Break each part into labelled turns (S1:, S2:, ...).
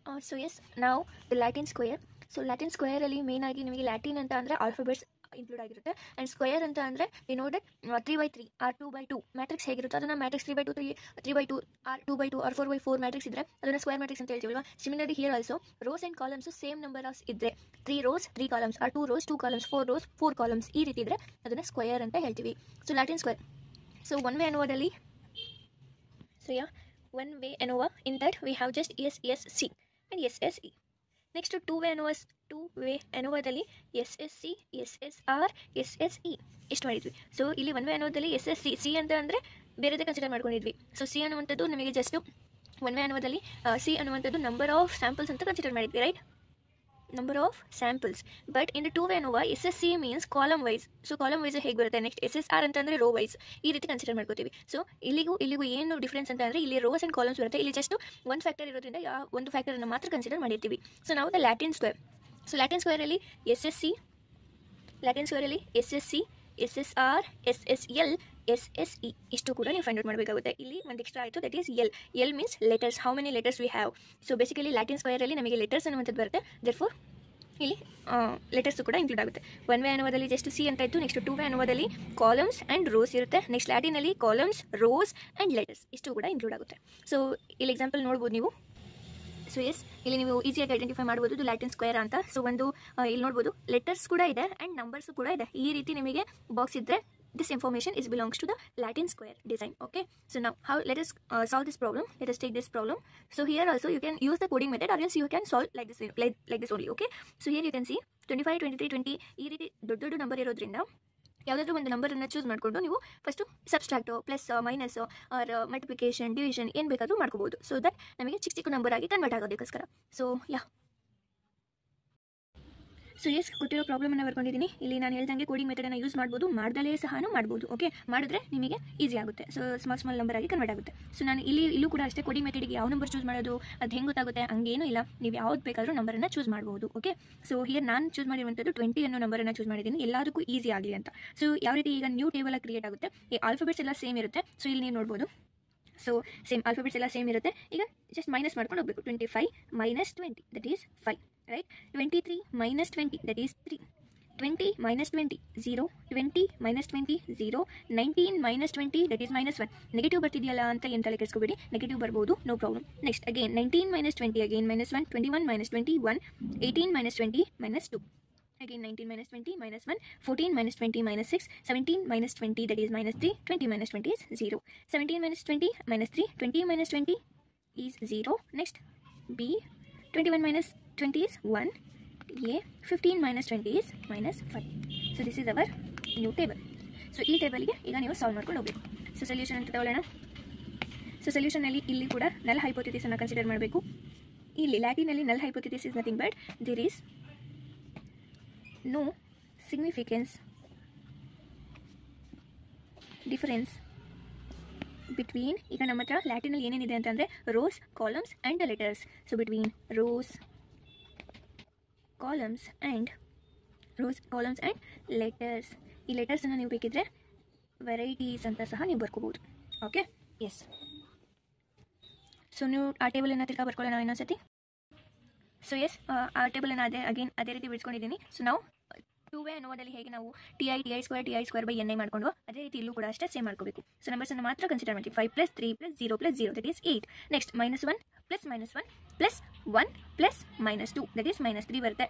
S1: So yes, now the Latin square. So Latin square ಅಲ್ಲಿ main ಆಗಿ ನಿಮಗೆ Latin ಅಂತ ಅಂದರೆ ಆಲ್ಫಾಬೆಟ್ಸ್ ಇನ್ಕ್ಲೂಡ್ ಆಗಿರುತ್ತೆ. ಆ್ಯಂಡ್ ಸ್ಕ್ವೇರ್ ಅಂತ ಅಂದರೆ we know that 3/3 or 2/2 matrix ಹೇಗಿರುತ್ತೆ ಅದನ್ನು ಮ್ಯಾಟ್ರಿಕ್ಸ್ 3/2 3/2 ಆರ್ 2/2 ಆರ್ 4/4 ಮ್ಯಾಟ್ರಿಕ್ಸ್ ಇದ್ದರೆ ಅದನ್ನು ಸ್ಕ್ವೇರ್ ಮ್ಯಾಟ್ರಿಕ್ಸ್ ಅಂತ ಹೇಳ್ತೀವಲ್ವಾ. Similarly here also rows and columns same number of ಇದ್ದರೆ 3 rows 3 columns or 2 rows 2 columns 4 rows 4 columns ಈ ರೀತಿ ಇದ್ದರೆ ಅದನ್ನು ಸ್ಕ್ವೇರ್ ಅಂತ ಹೇಳ್ತೀವಿ. So Latin square. So one way ಎನ್ನುವುದಲ್ಲಿ one way ANOVA in that we have just SSC and SSE. Next to two way ANOVA ದಲ್ಲಿ SSC, SSR, SSE ಇಷ್ಟು ಮಾಡಿದ್ವಿ. ಸೊ ಇಲ್ಲಿ ಒನ್ ವೇ ಅನ್ನೋದಲ್ಲಿ SSC ಸಿ ಅಂತ ಅಂದರೆ ಬೇರೆದೇ ಕನ್ಸಿಡರ್ ಮಾಡ್ಕೊಂಡಿದ್ವಿ. ಸೊ ಸಿ ಅನ್ನುವಂಥದ್ದು ನಮಗೆ ಜಸ್ಟ್ ಒನ್ ವೇ ಅನ್ನೋದಲ್ಲಿ ಸಿ ಅನ್ನುವಂಥದ್ದು ನಂಬರ್ ಆಫ್ ಸ್ಯಾಂಪಲ್ಸ್ ಅಂತ ಕನ್ಸಿಡರ್ ಮಾಡಿದ್ವಿ, right? Number of samples. But in the two way ANOVA SSC means column wise. So column wise ಹೇಗೆ ಬರುತ್ತೆ? ನೆಕ್ಸ್ಟ್ SSR ಅಂತಂದರೆ ರೋ ವೈಸ್ ಈ ರೀತಿ ಕನ್ಸಿಡರ್ ಮಾಡ್ಕೋತೀವಿ. ಸೊ ಇಲ್ಲಿಗೂ ಏನು ಡಿಫ್ರೆನ್ಸ್ ಅಂತ ಅಂದರೆ ಇಲ್ಲಿ ರೋಸ್ ಆ್ಯಂಡ್ ಕಾಲಮ್ಸ್ ಬರುತ್ತೆ. ಇಲ್ಲಿ ಜಸ್ಟ್ ಒಂದು ಫ್ಯಾಕ್ಟರ್ ಇರೋದ್ರಿಂದ ಒಂದು ಫ್ಯಾಕ್ಟರನ್ನು ಮಾತ್ರ ಕನ್ಸಿಡರ್ ಮಾಡಿರ್ತೀವಿ. ಸೊ ನಾವು the Latin square. So Latin ಸ್ಕ್ವೇರಲ್ಲಿ SSC, SSR, SSL, SSE ಇಷ್ಟು ಕೂಡ ನೀವು ಫೈಂಡ್ ಔಟ್ ಮಾಡಬೇಕಾಗುತ್ತೆ. ಇಲ್ಲಿ ಒಂದು ಎಕ್ಸ್ಟ್ರಾ ಆಯಿತು, that is L means letters, how many letters we have. So basically Latin ಸ್ಕ್ವೇರಲ್ಲಿ ನಮಗೆ ಲೆಟರ್ಸ್ ಅನ್ನುವಂಥದ್ದು ಬರುತ್ತೆ. ದೇರ್ಫೋರ್ ಇಲ್ಲಿ ಲೆಟರ್ಸು ಕೂಡ ಇನ್ಕ್ಲೂಡ್ ಆಗುತ್ತೆ. ಒನ್ ವೇ ಅನ್ನೋದಲ್ಲಿ ಜಸ್ಟ್ ಸಿ ಅಂತ ಇತ್ತು. ನೆಕ್ಸ್ಟ್ ಟೂ ವೇ ಅನ್ನೋದಲ್ಲಿ ಕಾಲಮ್ಸ್ ಆ್ಯಂಡ್ ರೋಸ್ ಇರುತ್ತೆ. ನೆಕ್ಸ್ಟ್ ಲ್ಯಾಟಿನಲ್ಲಿ ಕಾಲಮ್ಸ್, ರೋಸ್ ಆ್ಯಂಡ್ ಲೆಟರ್ಸ್ ಇಷ್ಟು ಕೂಡ ಇನ್ಕ್ಲೂಡ್ ಆಗುತ್ತೆ. ಸೊ ಇಲ್ಲಿ ಎಕ್ಸಾಂಪಲ್ ನೋಡ್ಬೋದು ನೀವು. ಸೊ ಎಸ್, ಇಲ್ಲಿ ನೀವು ಈಸಿಯಾಗಿ ಐಡೆಂಟಿಫೈ ಮಾಡ್ಬೋದು ಇದು ಲ್ಯಾಟಿನ್ ಸ್ಕ್ವೇರ್ ಅಂತ. ಸೊ ಒಂದು ಇಲ್ಲಿ ನೋಡ್ಬೋದು ಲೆಟರ್ಸ್ ಕೂಡ ಇದೆ ಆ್ಯಂಡ್ ನಂಬರ್ಸು ಕೂಡ ಇದೆ. ಈ ರೀತಿ ನಿಮಗೆ ಬಾಕ್ಸ್ ಇದ್ದರೆ this information is belongs to the Latin square design. Okay, so now let us solve this problem. Let us take this problem. So here also you can use the coding method or else you can solve like this only. Okay, so here you can see 25, 23, 20 ಈ ರೀತಿ ದೊಡ್ಡ number ಇರೋದ್ರಿಂದ ಯಾವುದಾದ್ರೂ ಒಂದು ನಂಬರನ್ನು choose ಮಾಡಿಕೊಂಡು ನೀವು first subtract plus minus or multiplication division ಏನು ಬೇಕಾದರೂ ಮಾಡ್ಕೋಬೋದು. ಸೊ ದಟ್ ನಮಗೆ ಚಿಕ್ಕ ನಂಬರ್ ಆಗಿ ಕನ್ವರ್ಟ್ ಆಗೋದಕ್ಕೋಸ್ಕರ. ಸೊ ಸೊ ಎಸ್, ಕೊಟ್ಟಿರೋ ಪ್ರಾಬ್ಲಮನ್ನು ಬರ್ಕೊಂಡಿದ್ದೀನಿ. ಇಲ್ಲಿ ನಾನು ಹೇಳ್ದಂಗೆ ಕೋಡಿಂಗ್ ಮೆಥಡನ್ನು ಯೂಸ್ ಮಾಡ್ಬೋದು, ಮಾಡ್ದಲೇ ಸಹ ಮಾಡ್ಬೋದು. ಓಕೆ, ಮಾಡಿದ್ರೆ ನಿಮಗೆ ಈಸಿ ಆಗುತ್ತೆ. ಸೊ ಸ್ಮಾಲ್ ನಂಬರ್ ಆಗಿ ಕನ್ವರ್ಟ್ ಆಗುತ್ತೆ. ಸೊ ನಾನು ಇಲ್ಲೂ ಕೂಡ ಅಷ್ಟೇ ಕೋಡಿಂಗ್ ಮೆಥಡಿಗೆ ಯಾವ ನಂಬರ್ ಚೂಸ್ ಮಾಡೋದು ಅದು ಹೆಂಗೆ ಗೊತ್ತಾಗುತ್ತೆ ಹಂಗೇನೂ ಇಲ್ಲ. ನೀವು ಯಾವ್ದು ಬೇಕಾದರೂ ನಂಬರನ್ನು ಚೂಸ್ ಮಾಡ್ಬೋದು. ಓಕೆ, ಸೊ ಹಿಯರ್ ನಾನು ಚೂಸ್ ಮಾಡಿರುವಂಥದ್ದು 20 ಅನ್ನೋ ನಂಬರನ್ನು ಚೂಸ್ ಮಾಡಿದ್ದೀನಿ, ಎಲ್ಲದಕ್ಕೂ ಈಸಿ ಆಗಲಿ ಅಂತ. ಸೊ ಯಾವ ರೀತಿ ಈಗ ನ್ಯೂ ಟೇಬಲ್ ಕ್ರಿಯೇಟ್ ಆಗುತ್ತೆ, ಈ ಆಲ್ಫಾಬೆಟ್ಸ್ ಎಲ್ಲ ಸೇಮ್ ಇರುತ್ತೆ. ಸೊ ಇಲ್ಲಿ ನೀವು ನೋಡ್ಬೋದು. ಸೊ ಸೇಮ್ ಆಲ್ಫಾಬೆಟ್ಸ್ ಎಲ್ಲ ಸೇಮ್ ಇರುತ್ತೆ. ಈಗ ಜಸ್ಟ್ ಮೈನಸ್ ಮಾಡ್ಕೊಂಡು ಹೋಗಬೇಕು. 25 minus 20 that is 5, right? 23 minus 20 that is 3. 20 minus 20 0. 20 minus 20 0. 19 minus 20 that is -1. Negative ಬರ್ತಿದೆಯಲ್ಲ ಅಂತ ಏನು ತಲೆ ಕೆಡಿಸ್ಕೋಬೇಡಿ, ನೆಗೆಟಿವ್ ಬರ್ಬೋದು, no problem. Next again 19 minus 20 again -1. 21 minus 21. 18 minus 20 -2. Again 19 minus 20 -1. 14 minus 20 -6. 17 minus 20 that is -3. 20 minus 20 is 0. 17 minus 20 -3. 20 minus 20 is 0. Next B. 21 minus 20 is 1. A. 15 minus 20 is -5. So this is our new table. So ಈ ಟೇಬಲ್ಗೆ ಈಗ ನೀವು solve ಮಾಡ್ಕೊಂಡು ಹೋಗಬೇಕು. So solution ಅಂತ ತಗೊಳ್ಳೋಣ. So ಸೊಲ್ಯೂಷನಲ್ಲಿ ಇಲ್ಲಿ ಕೂಡ ನಲ್ ಹೈಪೋಥೆಸಿಸ್ ಅನ್ನು ಕನ್ಸಿಡರ್ ಮಾಡಬೇಕು. ಇಲ್ಲಿ ಲ್ಯಾಟಿನಲ್ಲಿ null hypothesis is nothing but there is no significance difference between ಈಗ ನಮ್ಮ ಹತ್ರ ಲ್ಯಾಟಿನಲ್ಲಿ ಏನೇನಿದೆ ಅಂತಂದರೆ rose, columns and the letters. So between rose, columns and letters. ಈ ಲೆಟರ್ಸನ್ನು ನೀವು ಬೇಕಿದ್ರೆ ವೆರೈಟೀಸ್ ಅಂತ ಸಹ ನೀವು ಬರ್ಕೋಬೋದು. Okay, S. ಸೊ ನೀವು ಆ ಟೇಬಲನ್ನು ತಿರ್ಗಾ ಬರ್ಕೊಳ್ಳೋಣ ಇನ್ನೊಂದ್ಸತಿ. ಸೊ ಎಸ್, ಆ ಟೇಬಲನ್ನು ಅದೇ ರೀತಿ ಬಿಡಿಸ್ಕೊಂಡಿದ್ದೀನಿ. ಸೊ ನಾವು ಟೂ ವೇ ಅನ್ನೋದಲ್ಲಿ ಹೇಗೆ ನಾವು T I square by NI ಮಾಡ್ಕೊಂಡು ಅದೇ ರೀತಿ ಇಲ್ಲೂ ಕೂಡ ಅಷ್ಟೇ ಸೇಮ್ ಮಾಡ್ಕೋಬೇಕು. ಸೊ ನಂಬರ್ಸನ್ನು ಮಾತ್ರ ಕನ್ಸಿಡರ್ ಮಾಡ್ತೀವಿ. 5 + 3 + 0 + 0 that is 8. Next -1 + -1 + 1 + -2 that is -3 ಬರುತ್ತೆ.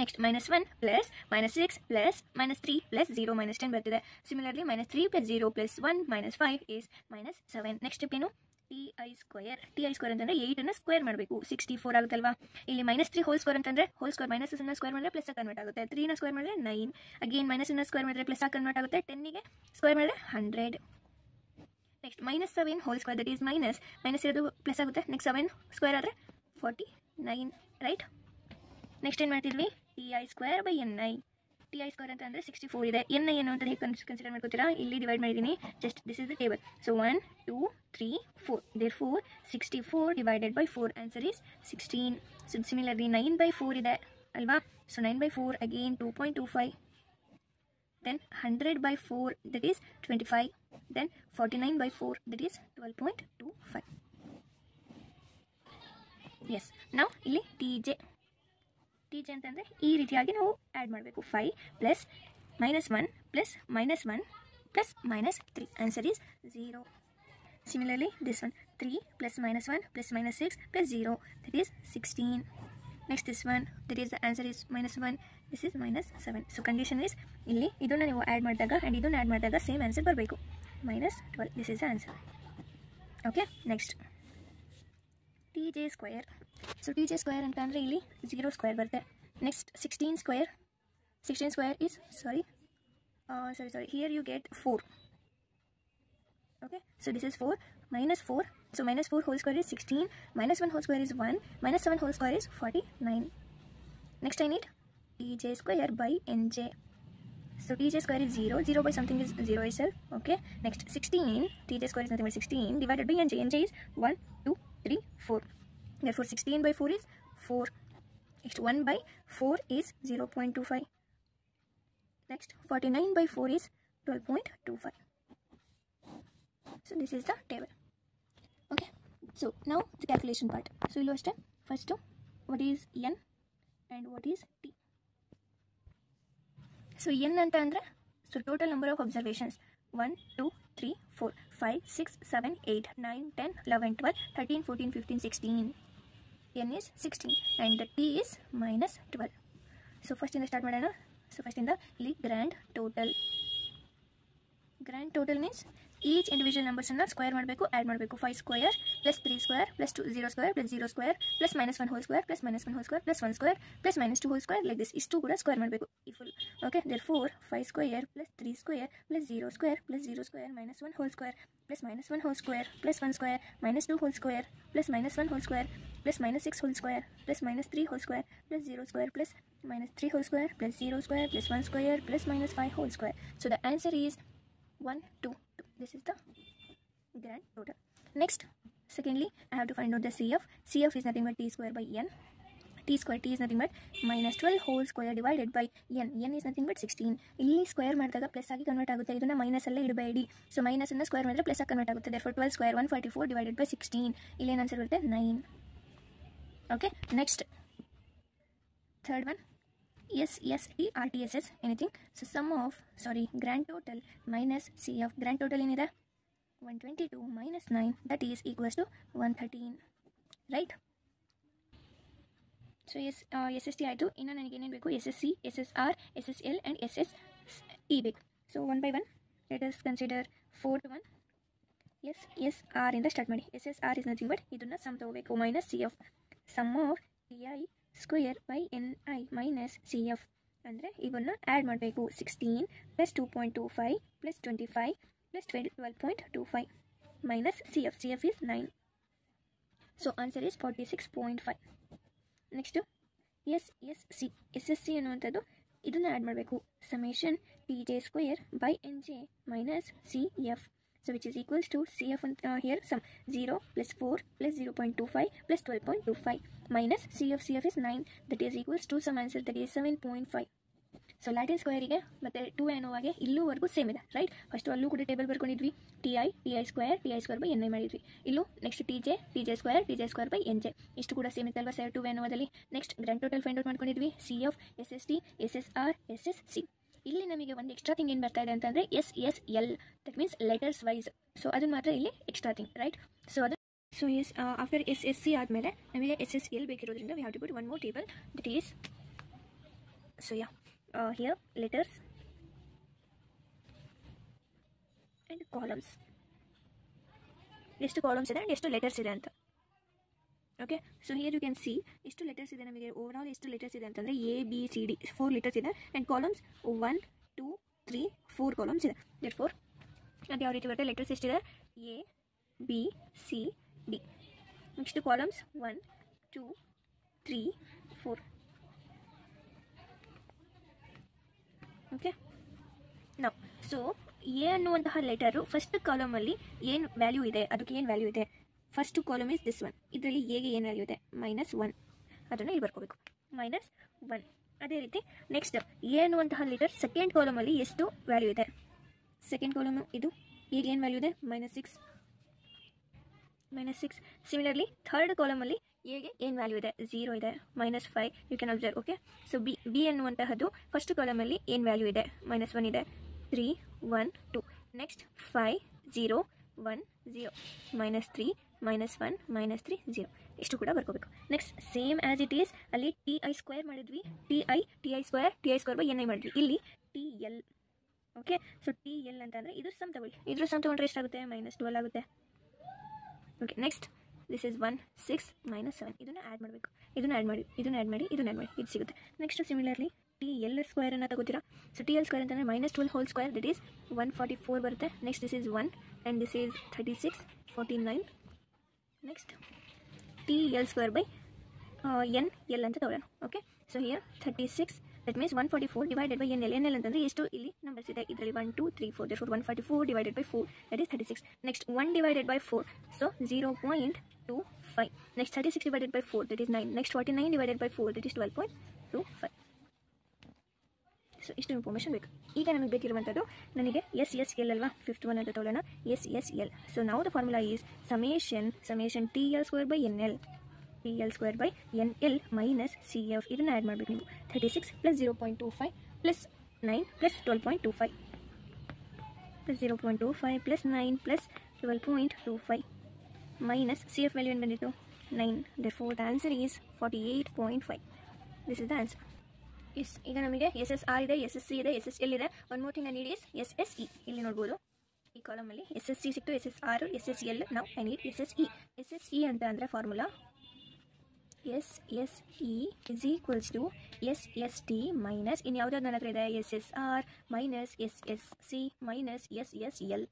S1: ನೆಕ್ಸ್ಟ್ -1 + -6 + -3 + 0 -10 ಬರ್ತಿದೆ. Similarly -3 + 0 + 1 -5 is -7. ನೆಕ್ಸ್ಟ್ ಸ್ಟೆಪ್ ಏನು? ಟಿ ಐ ಸ್ಕ್ವೇರ್ ಅಂತಂದರೆ 8 ಸ್ಕ್ವೇರ್ ಮಾಡಬೇಕು, 64 ಆಗುತ್ತಲ್ವಾ. ಇಲ್ಲಿ -3 ಹೋಲ್ ಸ್ಕ್ವೇರ್ ಅಂತಂದರೆ ಹೋಲ್ ಸ್ಕ್ವೇರ್ ಮೈನಸ್ಸನ್ನು ಸ್ಕ್ವೇರ್ ಮಾಡಿದ್ರೆ ಪ್ಲಸ್ ಕನ್ವರ್ಟ್ ಆಗುತ್ತೆ. 3ನ ಸ್ಕ್ವೇರ್ ಮಾಡಿದ್ರೆ 9. ಅಗೇನ್ ಮೈನಸ್ಸನ್ನು ಸ್ಕ್ವೇರ್ ಮಾಡಿದ್ರೆ ಪ್ಲಸ್ ಕನ್ವರ್ಟ್ ಆಗುತ್ತೆ. 10ಗೆ ಸ್ಕ್ವೇರ್ ಮಾಡಿದ್ರೆ 100. Next -7 whole square that is minus ಇರೋದು ಪ್ಲಸ್ ಆಗುತ್ತೆ. ನೆಕ್ಸ್ಟ್ 7 ಸ್ಕ್ವೇರ್ ಆದರೆ 49, ರೈಟ್? ನೆಕ್ಸ್ಟ್ ಏನು ಮಾಡ್ತಿದ್ವಿ? T I square by NI. T I square ಅಂತ ಅಂದರೆ 64 ಇದೆ. NI ಏನು ಅಂತ ಹೇಗೆ ಕನ್ಸಿಡರ್ ಮಾಡ್ಕೋತೀರಾ? ಇಲ್ಲಿ ಡಿವೈಡ್ ಮಾಡಿದ್ದೀನಿ. Just this is the table. So 1 2 3 4. Therefore 64 divided by 4 answer is 16. So similarly 9/4 ಇದೆ ಅಲ್ವಾ? So 9/4 again 2.25. Then 100/4 that is 25. Then 49/4 that is 12.25. S ನಾವು ಇಲ್ಲಿ ಟಿ ಜೆ ಅಂತಂದರೆ ಈ ರೀತಿಯಾಗಿ ನಾವು ಆ್ಯಡ್ ಮಾಡಬೇಕು. 5 plus -1 plus -1 plus -3 answer is 0. Similarly this one 3 plus -1 plus -6 plus 0, that is 16. Next this one, that is the answer is -1, this is -7. So condition is ಇಲ್ಲಿ ಇದನ್ನು ನೀವು ಆ್ಯಡ್ ಮಾಡಿದಾಗ ಆ್ಯಂಡ್ ಇದನ್ನು ಆ್ಯಡ್ ಮಾಡಿದಾಗ ಸೇಮ್ ಆನ್ಸರ್ ಬರಬೇಕು, -12. This is the answer. Okay, next TJ square. So TJ square ಅಂತ ಅಂದರೆ ಇಲ್ಲಿ 0 ಸ್ಕ್ವೇರ್ ಬರುತ್ತೆ. Next 16 square is sorry here you get 4. Okay, so this is 4 minus 4, so minus 4 whole square is 16, minus 1 whole square is 1, minus 7 whole square is 49. Next I need TJ square by NJ. So TJ square is 0 by something is 0 itself. Okay, next 16, TJ square is nothing but 16 divided by NJ is 1 2 3 4, therefore 16 by 4 is 4. Next 1 by 4 is 0.25. Next 49 by 4 is 12.25. So this is the table. Okay, so now the calculation part. So illu ashte first what is n and what is t. So n anta andre so total number of observations 1 2 3 4 5 6 7 8 9 10 11 12 13 14 15 16. n is 16 and the t is -12. So first in the start madana. So first in the grand total means each individual numbers ಅನ್ನು square ಮಾಡಬೇಕು, add ಮಾಡಬೇಕು. 5 square plus 3 square plus 0 square plus 0 square plus -1 whole square plus -1 whole square plus 1 square plus -2 whole square like this. ಇಷ್ಟು ಕೂಡ square ಮಾಡಬೇಕು ಈ full. Okay, therefore 5 square plus 3 square plus 0 square plus 0 square -1 whole square plus -1 whole square plus 1 square -2 whole square plus -1 whole square plus -6 whole square plus -3 whole square plus 0 square plus -3 whole square plus 0 square plus 1 square plus -5 whole square. So the answer is 1 2 2. This is the grand total. Next, secondly, I have to find out the CF. CF is nothing but t square by n. T is nothing but -12 whole square divided by n. n is nothing but 16. ಇಲ್ಲಿ square ಮಾಡಿದಾಗ plus ಆಗಿ convert ಆಗುತ್ತೆ. ಇದನ್ನ minus ಅಲ್ಲೇ ಇಡಬೇಡಿ. So minus ಅನ್ನು square ಮಾಡಿದ್ರೆ plus ಆಗಿ convert ಆಗುತ್ತೆ. therefore 12 square 144 divided by 16. ಇಲ್ಲಿ ಏನು ಆನ್ಸರ್ ಬರುತ್ತೆ 9. Okay, next third one SST RTSS anything. So sum of grand total minus CF. Grand total ಏನಿದೆ 122 minus 9, that is equals to 113, right? So yes, SST ಆಯಿತು. ಇನ್ನು ನನಗೆ ಏನೇನು ಬೇಕು? SSC, SSR, SSL and SSE ಬೇಕು. So one by one let us consider 4th one. SSR ಇಂದ start ಮಾಡಿ. SSR is nothing but ಇದನ್ನ ಸಮ್ ತಗೋಬೇಕು, minus CF. Sum of TI square by NI minus CF ಅಂದರೆ ಇವನ್ನ add ಮಾಡಬೇಕು. 16 plus 2.25 plus 25 plus 12.25 minus CF is 9. So answer is 46.5. Next SSC ಅನ್ನುವಂಥದ್ದು ಇದನ್ನು add ಮಾಡಬೇಕು. Summation TJ square by NJ minus CF. So which is equals to CF here sum 0 plus 4 plus 0.25 plus 12.25 minus CF is 9, that is equals to some answer that is 7.5. So Latin ಸ್ಕ್ವೇರಿಗೆ ಮತ್ತು 2NOಗೆ ಇಲ್ಲೂವರೆಗೂ same ಇದೆ, right? First ಅಲ್ಲೂ ಕೂಡ table ಬರ್ಕೊಂಡಿದ್ವಿ. TI square by NI ಮಾಡಿದ್ವಿ. ಇಲ್ಲೂ next TJ square by NJ ಇಷ್ಟು ಕೂಡ ಸೇಮ್ ಇತ್ತಲ್ವ ಸರ್ 2NOದಲ್ಲಿ. Next grand total find out ಮಾಡ್ಕೊಂಡಿದ್ವಿ. CF, SST, SSR, SSC. ಇಲ್ಲಿ ನಮಗೆ ಒಂದು ಎಕ್ಸ್ಟ್ರಾ ಥಿಂಗ್ ಏನು ಬರ್ತಾ ಇದೆ ಅಂತಂದರೆ SSL, that means letters wise. So ಅದನ್ನು ಮಾತ್ರ ಇಲ್ಲಿ ಎಕ್ಸ್ಟ್ರಾ ಥಿಂಗ್, ರೈಟ್? ಸೊ ಅದು ಆಫ್ಟರ್ SSC ಆದಮೇಲೆ ನಮಗೆ SSL ಬೇಕಿರೋದ್ರಿಂದ we have to put one more table, that is here letters and columns. ಎಷ್ಟು ಕಾಲಮ್ಸ್ ಇದೆ ಆ್ಯಂಡ್ ಎಷ್ಟು ಲೆಟರ್ಸ್ ಇದೆ ಅಂತ. Okay, so here you can see ಎಷ್ಟು ಲೆಟರ್ಸ್ ಇದೆ ನಮಗೆ. ಓವರ್ ಆಲ್ ಎಷ್ಟು ಲೆಟರ್ಸ್ ಇದೆ ಅಂತಂದರೆ ABCD 4 ಲೆಟರ್ಸ್ ಇದೆ ಆ್ಯಂಡ್ ಕಾಲಮ್ಸ್ 1 2 3 4 ಕಾಲಮ್ಸ್ ಇದೆ. therefore ಅದು ಯಾವ ರೀತಿ ಬರುತ್ತೆ? ಲೆಟರ್ಸ್ ಎಷ್ಟಿದೆ? ABCD. Next columns 1 2 3 4. ಓಕೆ, ನಾವು ಸೊ ಎ ಅನ್ನುವಂತಹ ಲೆಟರು ಫಸ್ಟ್ ಕಾಲಮಲ್ಲಿ ಏನು ವ್ಯಾಲ್ಯೂ ಇದೆ, ಅದಕ್ಕೆ ಏನು ವ್ಯಾಲ್ಯೂ ಇದೆ? First column is this one. ಇದರಲ್ಲಿ ಎಗೆ ಏನು ವ್ಯಾಲ್ಯೂ ಇದೆ? -1. ಅದನ್ನು ಇಲ್ಲಿ ಬರ್ಕೋಬೇಕು, -1. ಅದೇ ರೀತಿ ನೆಕ್ಸ್ಟ್ ಎ ಅನ್ನುವಂತಹ ಲೆಟರ್ ಸೆಕೆಂಡ್ ಕಾಲಮಲ್ಲಿ ಎಷ್ಟು ವ್ಯಾಲ್ಯೂ ಇದೆ? ಸೆಕೆಂಡ್ ಕಾಲಮು ಇದು. ಈಗ ಏನು ವ್ಯಾಲ್ಯೂ ಇದೆ? -6. ಸಿಮಿಲರ್ಲಿ ಥರ್ಡ್ ಕಾಲಮಲ್ಲಿ ಎಗೆ ಏನು ವ್ಯಾಲ್ಯೂ ಇದೆ, 0 ಇದೆ, -5 you can observe. Okay, so B ಅನ್ನುವಂತಹದ್ದು ಫಸ್ಟ್ ಕಾಲಮಲ್ಲಿ ಏನು ವ್ಯಾಲ್ಯೂ ಇದೆ, -1 ಇದೆ, 3 1 2. ನೆಕ್ಸ್ಟ್ 5 0 1 0, -3 -1 -3 0, ಇಷ್ಟು ಕೂಡ ಬರ್ಕೋಬೇಕು. Next same as it is ಅಲ್ಲಿ TI² ಮಾಡಿದ್ವಿ, TI² ಬೈ NI ಮಾಡಿದ್ವಿ, ಇಲ್ಲಿ TL. ಓಕೆ, ಸೊ TL ಅಂತಂದರೆ ಇದು ಸಮ್ ತಗೊಳ್ಳಿ, ಇದ್ರ ಸಮ್ ತೊಗೊಂಡ್ರೆ ಎಷ್ಟಾಗುತ್ತೆ, -12 ಆಗುತ್ತೆ. ಓಕೆ, ನೆಕ್ಸ್ಟ್ ದಿಸ್ ಇಸ್ 1 6 -7, ಇದನ್ನು ಆ್ಯಡ್ ಮಾಡಬೇಕು, ಇದನ್ನು ಆ್ಯಡ್ ಮಾಡಿ, ಇದನ್ನು ಆ್ಯಡ್ ಮಾಡಿ, ಇದನ್ನು ಆ್ಯಡ್ ಮಾಡಿ, ಇದು ಸಿಗುತ್ತೆ. ನೆಕ್ಸ್ಟ್ ಸಿಮಿಲರ್ಲಿ TL² ಅನ್ನು ತಗೋತೀರಾ. ಸೊ TL² ಅಂತಂದರೆ -12² ದಟ್ ಈಸ್ 144 ಬರುತ್ತೆ. Next this is 1 and this is 36 49. Next TL² by NL ಅಂತ ತಗೊಳ್ಳೋಣ. Okay, so here 36, that means 144 divided by NL ಅಂತಂದರೆ ಎಷ್ಟು ಇಲ್ಲಿ ನಂಬರ್ಸ್ ಇದೆ, ಇದರಲ್ಲಿ 1 2 3 4, therefore 144 divided by 4 that is 36. Next 1 divided by 4, so 0.25. Next 36 divided by 4 that is 9. Next 49 divided by 4 that is 12.25. So ಇಷ್ಟು information ಬೇಕು. ಈಗ ನಮಗೆ ಬೇಕಿರುವಂಥದ್ದು ನನಗೆ SSL ಅಲ್ವಾ, 5th ಒನ್ ಅಂತ ತೊಗೊಳ್ಳೋಣ, SSL. ಸೊ ನಾವು the formula is summation TL² by NL, TL² by NL minus CF. ಇದನ್ನು ಆ್ಯಡ್ ಮಾಡಬೇಕು ನೀವು. 36 plus 0.25 plus 9 plus 12.25 plus 0.25 plus 9 plus 12.25 minus CF value ಏನು ಬಂದಿತ್ತು, 9. therefore the answer is 48.5. this is the answer. Yes, ಈಗ ನಮಗೆ SSR ಇದೆ, SSC ಇದೆ, SSL ಇದೆ. One more thing I need is SSE. ಇಲ್ಲಿ ನೋಡ್ಬೋದು ಈ ಕಾಲಮಲ್ಲಿ SSC ಸಿಕ್ತು, SSR, SSL. ನಾವು ಐ ನೀಡ್ SSE. SSE ಅಂತ ಅಂದರೆ formula SSE is equals to SST minus ಇನ್ನು ಯಾವುದಾದ್ರು ನನ್ನ ಹತ್ರ ಇದೆ, SSR minus SSC minus SSL.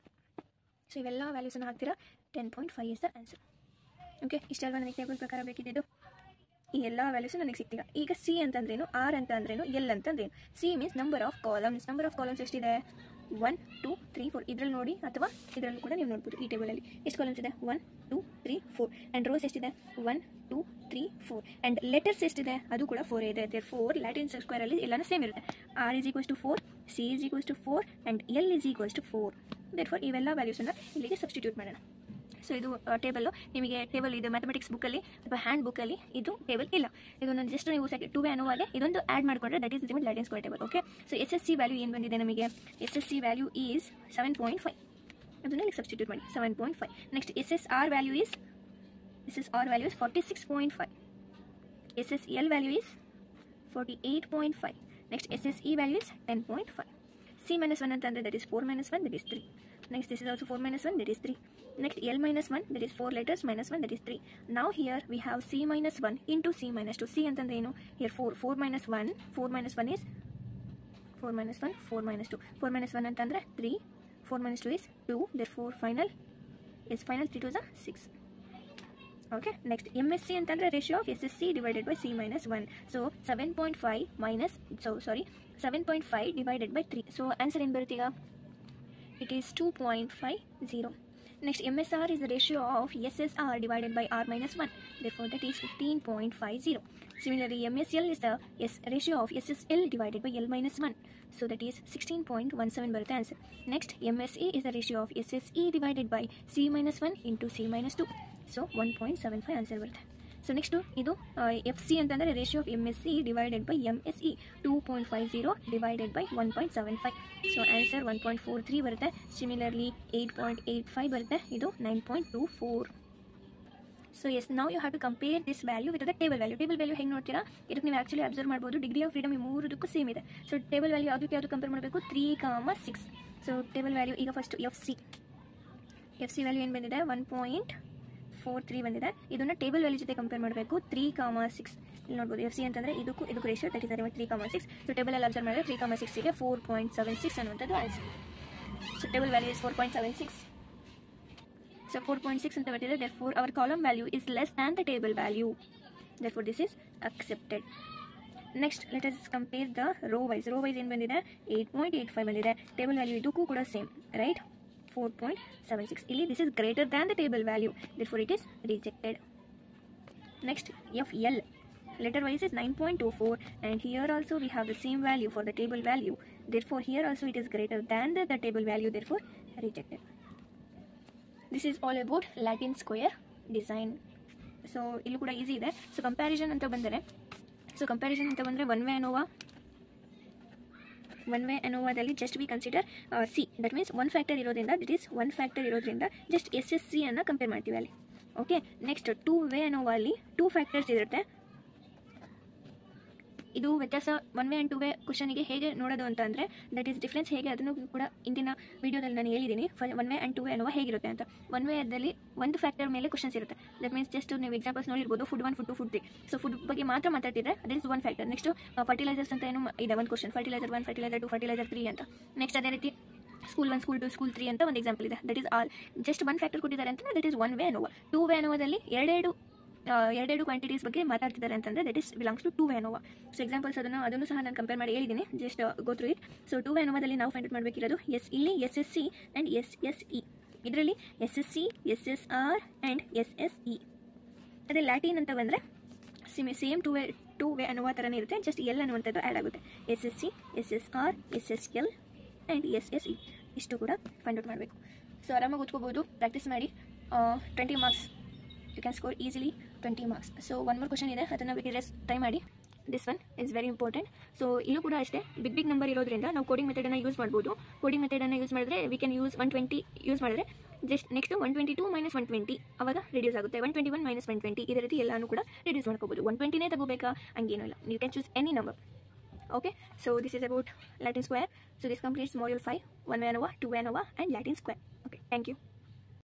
S1: So ಇವೆಲ್ಲ ವ್ಯಾಲ್ಯೂಸನ್ನು ಹಾಕ್ತೀರಾ, 10.5 ಇಸ್ ದ ಆನ್ಸರ್. ಓಕೆ, ಇಷ್ಟಲ್ವಾ ನನಗೆ ಟೇಬಲ್ ಪ್ರಕಾರ ಬೇಕಿದ್ದು. ಈ ಎಲ್ಲ ವ್ಯಾಲ್ಯೂಸು ನನಗೆ ಸಿಗ್ತೀಗ. ಈಗ C ಅಂತಂದ್ರೇನು, R ಅಂತ ಅಂದ್ರೇನು, L ಅಂತಂದ್ರೇನು. C means number of columns. Number of columns ಎಷ್ಟಿದೆ, 1 2 3 4. ಇದರಲ್ಲಿ ನೋಡಿ ಅಥವಾ ಇದರಲ್ಲೂ ಕೂಡ ನೀವು ನೋಡ್ಬೋದು. ಈ ಟೇಬಲಲ್ಲಿ ಎಷ್ಟು ಕಾಲಮ್ಸ್ ಇದೆ, 1 2 3 4. ಆ್ಯಂಡ್ ರೋಸ್ ಎಷ್ಟಿದೆ, 1 2 3 4. ಆ್ಯಂಡ್ ಲೆಟರ್ಸ್ ಎಷ್ಟಿದೆ, ಅದು ಕೂಡ 4 ಇದೆ. therefore ಲ್ಯಾಟಿನ್ ಸ್ಕ್ವೇರಲ್ಲಿ ಎಲ್ಲನೂ ಸೇಮ್ ಇರುತ್ತೆ. R is equals to 4, C is equals to 4 and L is equals to 4. therefore ಇವೆಲ್ಲ ವ್ಯಾಲ್ಯೂಸನ್ನು ಇಲ್ಲಿಗೆ ಸಬ್ಸ್ಟಿಟ್ಯೂಟ್ ಮಾಡೋಣ. ಸೊ ಇದು ಟೇಬಲ್ಲು. ನಿಮಗೆ ಟೇಬಲ್ ಇದು ಮ್ಯಾಥಮೆಟಿಕ್ಸ್ ಬುಕ್ಕಲ್ಲಿ ಅಥವಾ ಹ್ಯಾಂಡ್ ಬುಕ್ಕಲ್ಲಿ ಇದು ಟೇಬಲ್ ಇಲ್ಲ. ಇದನ್ನು ಜಸ್ಟ್ ನೀವು ಟೂ ಅನ್ನುವಾಗ ಇದೊಂದು ಆ್ಯಡ್ ಮಾಡಿಕೊಂಡ್ರೆ that is Latin square table. Okay, so SSC value ಏನು ಬಂದಿದೆ ನಮಗೆ, SSC ವ್ಯಾಲ್ಯೂ ಈಸ್ 7.5. ಅದನ್ನು ಇಲ್ಲಿ ಸಬ್ಸ್ಟಿಟ್ಯೂಟ್ ಮಾಡಿ, 7.5. Next SSR value is 46.5. SSL value is 48.5. Next SSE value is 10.5. C minus 1 ಅಂತಂದರೆ that is 4 minus 1 that is 3. Next this is also 4 minus 1 that is 3. Next L minus 1 that is 4 letters minus 1 that is 3. Now here we have C minus 1 into C minus 2. C ಅಂತಂದ್ರೆ ಏನು, here 4 minus 1, 4 minus 1 is 4 minus 1, 4 minus 2. 4 minus 1 ಅಂತಂದ್ರೆ 3, 4 minus 2 is 2, therefore final 3 2 is 6. Okay, next MSC ಅಂತಂದ್ರೆ ratio of SSC divided by C minus 1. So 7.5 divided by 3. So answer ಏನು ಬರುತ್ತೆ ಈಗ, it is 2.50. Next MSR is the ratio of SSR divided by R minus 1. therefore that is 15.50. Similarly MSL is the ratio of SSL divided by L minus 1. so that is 16.17 ಬರುತ್ತೆ answer. Next MSE is the ratio of SSE divided by C minus 1 into C minus 2. so 1.75 answer ಬರುತ್ತೆ. So next ಇದು FC ಅಂತಂದರೆ ratio of MSC divided by MSE 2.50 divided by 1.75. So answer 1.43 ಬರುತ್ತೆ. Similarly 8.85 ಬರುತ್ತೆ. ಇದು 9.24. So yes, ನಾವು you have to compare this value with the table value. Table value ಹೆಂಗೆ ನೋಡ್ತೀರಾ, ಇದಕ್ಕೆ ನೀವು ಆ್ಯಕ್ಚುಲಿ ಅಬ್ಸರ್ವ್ ಮಾಡ್ಬೋದು. ಡಿಗ್ರಿ ಆಫ್ ಫ್ರೀಡಮ್ ಈ ಮೂರದಕ್ಕೂ ಸೇಮ್ ಇದೆ. ಸೊ ಟೇಬಲ್ ವ್ಯಾಲ್ಯೂ ಯಾವುದಕ್ಕೆ ಯಾವುದು ಕಂಪೇರ್ ಮಾಡಬೇಕು, 3, 6. ಸೊ ಟೇಬಲ್ ವ್ಯಾಲ್ಯೂ ಈಗ ಫಸ್ಟ್ FC ವ್ಯಾಲ್ಯೂ ಏನು ಬಂದಿದೆ, 1.43 ಬಂದಿದೆ. ಇದನ್ನು ಟೇಬಲ್ ವ್ಯಾಲ್ಯೂ ಜೊತೆ ಕಂಪೇರ್ ಮಾಡಬೇಕು, 3, 6. ಇಲ್ಲಿ ನೋಡ್ಬೋದು FC ಅಂತಂದರೆ ಇದಕ್ಕೂ ರೇಷಿಯೋ ದಟ್ ಇಸ್ 3, 6. ಸೊ ಟೇಬಲಲ್ಲಿ ಅಬ್ಸರ್ವ್ ಮಾಡಿದ್ರೆ 3, 6ಗೆ 4.76 ಅನ್ನುವಂಥದ್ದು answer. So table value is 4.76. So 4.6 ಅಂತ ಬರ್ತಿದೆ. therefore our column value is less than the table value. therefore this is accepted. Next let us compare the row wise. ಏನು ಬಂದಿದೆ, 8.85 ಬಂದಿದೆ. Table value ಇದಕ್ಕೂ ಕೂಡ ಸೇಮ್, ರೈಟ್, 4.76. ಇಲ್ಲಿ this is greater than the table value, therefore it is rejected. Next FL letter wise is 9.24 and here also we have the same value for the table value, therefore here also it is greater than the table value, therefore rejected. This is all about Latin square design. So ಇಲ್ಲೂ ಕೂಡ easy ಇದೆ. So comparison ಅಂತ ಬಂದರೆ one way ಎನ್ನುವುದಲ್ಲಿ just we consider C, that means one factor ಇರೋದ್ರಿಂದ just S S C ಅನ್ನು compare ಮಾಡ್ತೀವಿ ಅಲ್ಲಿ. ಓಕೆ, ನೆಕ್ಸ್ಟ್ ಟೂ ವೇ ಎನ್ನುವಲ್ಲಿ ಟೂ ಫ್ಯಾಕ್ಟರ್ಸ್ ಇರುತ್ತೆ. ಇದು ವ್ಯತ್ಯಾಸ one way and two way ಕ್ವಶನಿಗೆ ಹೇಗೆ ನೋಡೋದು ಅಂತ ಅಂದರೆ, ದಟ್ ಈಸ್ ಡಿಫ್ರೆನ್ಸ್ ಹೇಗೆ ಅದನ್ನು ಕೂಡ ಇಂದಿನ ವೀಡಿಯೋದಲ್ಲಿ ನಾನು ಹೇಳಿದ್ದೀನಿ. One way and two way ಅನ್ನುವ ಹೇಗಿರುತ್ತೆ ಅಂತ. ಒನ್ ವೇ ಅದಲ್ಲಿ ಒಂದು ಫ್ಯಾಕ್ಟರ್ ಮೇಲೆ ಕ್ವಶನ್ಸ್ ಇರುತ್ತೆ. ದಟ್ ಮೀನ್ಸ್ ಜಸ್ಟ್ ನೀವು ಎಕ್ಸಾಂಪಲ್ಸ್ ನೋಡಿರ್ಬೋದು, food 1, food 2, food 3. So food ಬಗ್ಗೆ ಮಾತ್ರ ಮಾತಾಡ್ತಿದ್ರೆ that is one factor. Next fertilizers ಅಂತ ಏನು ಇದೆ ಒಂದು ಕ್ವಶನ್, ಫರ್ಟಿಲೈಸರ್ 1, ಫರ್ಟಿಲೈಸರ್ 2, ಫರ್ಟಿಲೈಸರ್ 3 ಅಂತ. ನೆಕ್ಸ್ಟ್ ಅದೇ ರೀತಿ ಸ್ಕೂಲ್ 1, ಸ್ಕೂಲ್ 2, ಸ್ಕೂಲ್ 3 ಅಂತ ಒಂದು ಎಕ್ಸಾಂಪಲ್ ಇದೆ. That is all just one factor ಕೊಟ್ಟಿದ್ದಾರೆ ಅಂತ ದಟ್ ಈಸ್ ಒನ್ ವೇ ಅನ್ನುವ. ಟೂ ವೇ ಅನ್ನೋದಲ್ಲಿ ಎರಡೆರಡು ಕ್ವಾಂಟಿಟೀಸ್ ಬಗ್ಗೆ ಮಾತಾಡ್ತಿದ್ದಾರೆ ಅಂತಂದರೆ that is belongs to two way ಅನ್ನೋವ. ಸೊ ಎಕ್ಸಾಂಪಲ್ಸ್ ಅದನ್ನು ಸಹ ನಾನು ಕಂಪೇರ್ ಮಾಡಿ ಹೇಳಿದ್ದೀನಿ, just go through it. So two way ಅನ್ನೋದಲ್ಲಿ ನಾವು ಫೈಂಡ್ ಔಟ್ ಮಾಡಬೇಕಿರೋದು ಇಲ್ಲಿ S S C and S S E. ಇದರಲ್ಲಿ S S C, S S R and S S E. ಅದೇ ಲ್ಯಾಟಿನ್ ಅಂತ ಬಂದರೆ ಸೇಮ್ ಟೂ ವೇ ಅನ್ನುವ ಥರನೇ ಇರುತ್ತೆ, ಜಸ್ಟ್ ಎಲ್ ಅನ್ನುವಂಥದ್ದು ಆ್ಯಡ್ ಆಗುತ್ತೆ. S S C, S S R, S S L and S S E ಇಷ್ಟು ಕೂಡ ಫೈಂಡ್ ಔಟ್ ಮಾಡಬೇಕು. ಸೊ ಆರಾಮಾಗಿ ಓದ್ಕೋಬೋದು, ಪ್ರಾಕ್ಟೀಸ್ ಮಾಡಿ. 20 marks you can score easily 20 marks. So one more question ಇದೆ, ಅದನ್ನು ಬೇಕಿದ್ರೆ ಟ್ರೈ ಮಾಡಿ. This one is very important. So ಇಲ್ಲೂ ಕೂಡ ಅಷ್ಟೇ ಬಿಗ್ ನಂಬರ್ ಇರೋದ್ರಿಂದ ನಾವು ಕೋಡಿಂಗ್ ಮೆಥಡನ್ನು ಯೂಸ್ ಮಾಡ್ಬೋದು. ಕೋಡಿಂಗ್ ಮೆಥಡನ್ನು ಯೂಸ್ ಮಾಡಿದ್ರೆ ವಿ ಕ್ಯಾನ್ ಯೂಸ್ 120 ಯೂಸ್ ಮಾಡಿದ್ರೆ ಜಸ್ಟ್ ನೆಕ್ಸ್ಟ್ 122 - 120 ಅವಾಗ ರಿಡ್ಯೂಸ್ ಆಗುತ್ತೆ. 121 - 120 ಇದೇ ರೀತಿ ಎಲ್ಲನೂ ಕೂಡ ರಿಡ್ಯೂಸ್ ಮಾಡ್ಕೋಬೋದು. 120ನೇ ತಗೋಬೇಕಾ ಹಂಗೇನೂ ಇಲ್ಲ, you can choose any number. Okay, so this is about Latin square. So this completes module 5, 1 way ANOVA, 2 way ANOVA and Latin square. Okay, thank you.